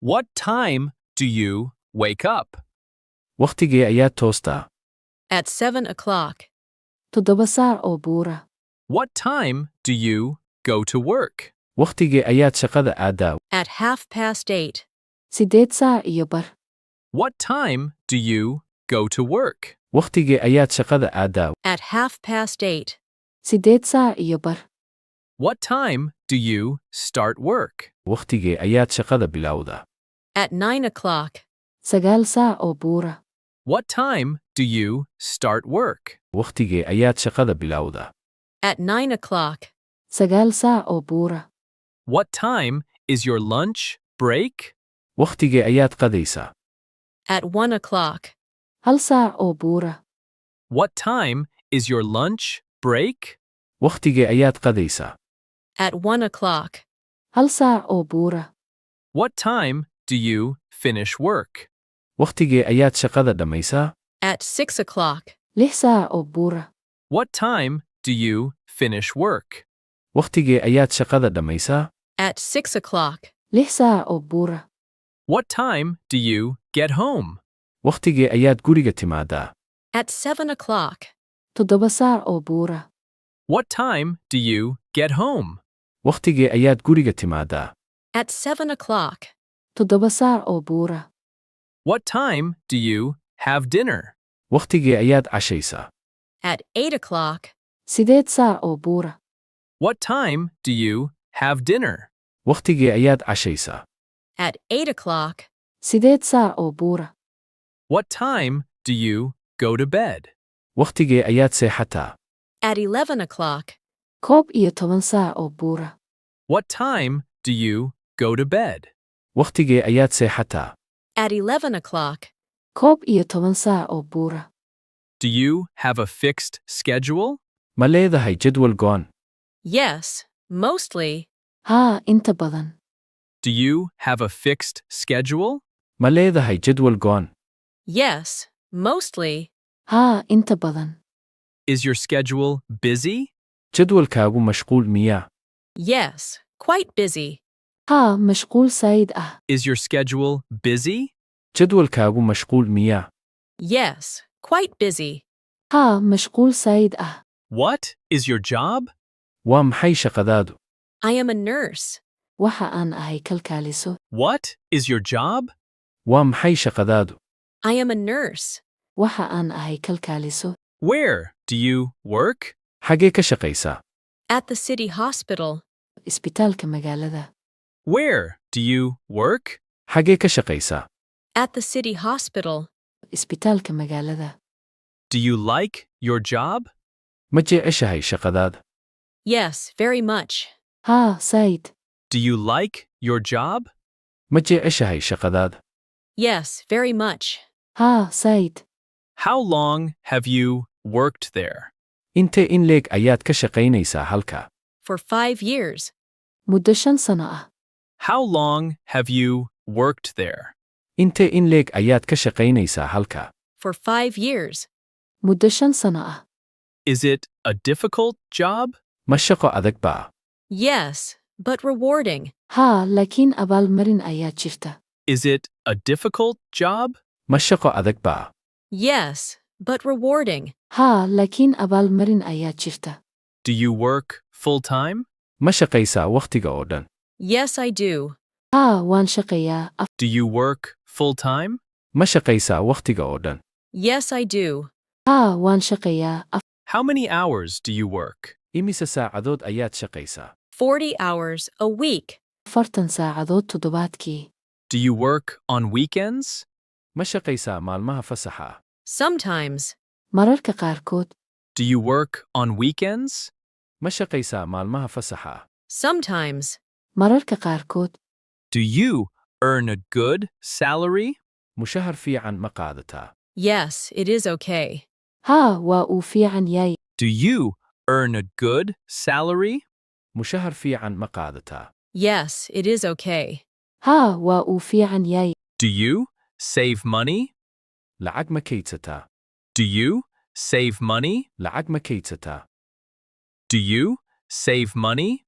What time do you wake up? Wakhtigee ayaad toostaa? At 7 o'clock. 7 saac oo buura. What time do you go to work? Wakhtigee ayaad shaqada aadaa? At 8:30. 8 saac iyo bar. What time do you go to work? Wakhtigee ayaad shaqada aadaa? At 8:30. 8 saac iyo bar. What time do you start work? Wakhtigee ayaad shaqada bilowdaa? At 9 o'clock. 9 saac oo buura. What time do you start work? Wakhtigee ayaad shaqada bilowdaa? At 9 o'clock. 9 saac oo buura. What time is your lunch break? Wakhtigee ayaad qadaysaa? At 1 o'clock. 1 saac oo buura. What time is your lunch break? Wakhtigee ayaad qadaysaa? At 1 o'clock. 1 saac oo buura. What time do you finish work? Wakhtigee ayaad shaqada dhammaysaa? At 6 o'clock. 6 saac oo buura. What time do you finish work? Wakhtigee ayaad shaqada dhammaysaa? At 6 o'clock. 6 saac oo buura. What time do you get home? Wakhtigee ayaad guriga timaadaa? At 7 o'clock. 7 saac oo buura. What time do you get home? Wakhtigee ayaad guriga timaadaa? At 7 o'clock. 7 saac oo buura. What time do you have dinner? Wakhtigee ayaad cashaysaa? At 8 o'clock. 8 saac oo buura. What time do you have dinner? Wakhtigee ayaad cashaysaa? At 8 o'clock. 8 saac oo buura. What time do you go to bed? Wakhtigee ayaad seexataa? At 11 o'clock. 11 saac oo buura. What time do you go to bed? Wakhtigee ayaad seexataa? At 11 o'clock. 11 saac oo buura. Do you have a fixed schedule? Ma leedahay jadwal go'an? Yes, mostly. Haa, inta badan. Do you have a fixed schedule? Ma leedahay jadwal go'an? Yes, mostly. Haa, inta badan. Is your schedule busy? Jadwalkaagu mashquul miyaa? Yes, quite busy. Haa, mashquul saayid ah. Is your schedule busy? Jadwalkaagu mashquul miyaa? Yes, quite busy. Haa, mashquul saayid ah. What is your job? Waa maxay shaqadaadu? I am a nurse. Waxa aan ahay kalkaaliso. What is your job? Waa maxay shaqadaadu? I am a nurse. Waxa aan ahay kalkaaliso. Where do you work? Xagee ka shaqaysaa? At the city hospital. Isbitaalka magaalada. Where do you work? Xagee ka shaqaysaa? At the city hospital. Isbitaalka magaalada. Do you like your job? Ma jeceshahay shaqadaada? Yes, very much. Haa, saayid. Do you like your job? Ma jeceshahay shaqadaada? Yes, very much. Haa, saayid. How long have you worked there? Intee in leeg ayaad ka shaqaynaysaa halkaa? For 5 years. Muddo 5 sano ah. How long have you worked there? Intee in leeg ayaad ka shaqaynaysaa halkaa? For 5 years. Muddo 5 sano ah. Is it a difficult job? Ma shaqo adag baa? Yes, but rewarding. Haa, laakiin abaalmarin ayaa jirta. Is it a difficult job? Ma shaqo adag baa? Yes, but rewarding. Haa, laakiin abaalmarin ayaa jirta. Do you work full-time? Ma shaqaysaa wakhtiga oo dhan? Yes, I do. Haa, waan shaqeeyaa. Do you work full-time? Ma shaqaysaa wakhtiga oo dhan? Yes, I do. Haa, waan shaqeeyaa. How many hours do you work? Imise saacadood ayaad shaqaysaa? 40 hours a week. 40 saacadood toddobaadkii. Do you work on weekends? Ma shaqaysaa maalmaha fasaxa? Sometimes. Mararka qaarkood. Do you work on weekends? Ma shaqaysaa maalmaha fasaxa? Sometimes. Mararka qaarkood. Do you earn a good salary? Mushahar fiican ma qaadataa? Yes, it is okay. Haa, waa uu fiican yahay. Do you earn a good salary? Mushahar fiican ma qaadataa? Yes, it is okay. Haa, waa uu fiican yahay. Do you save money? Lacag ma kaydsataa? Do you save money? Lacag ma kaydsataa? Do you save money?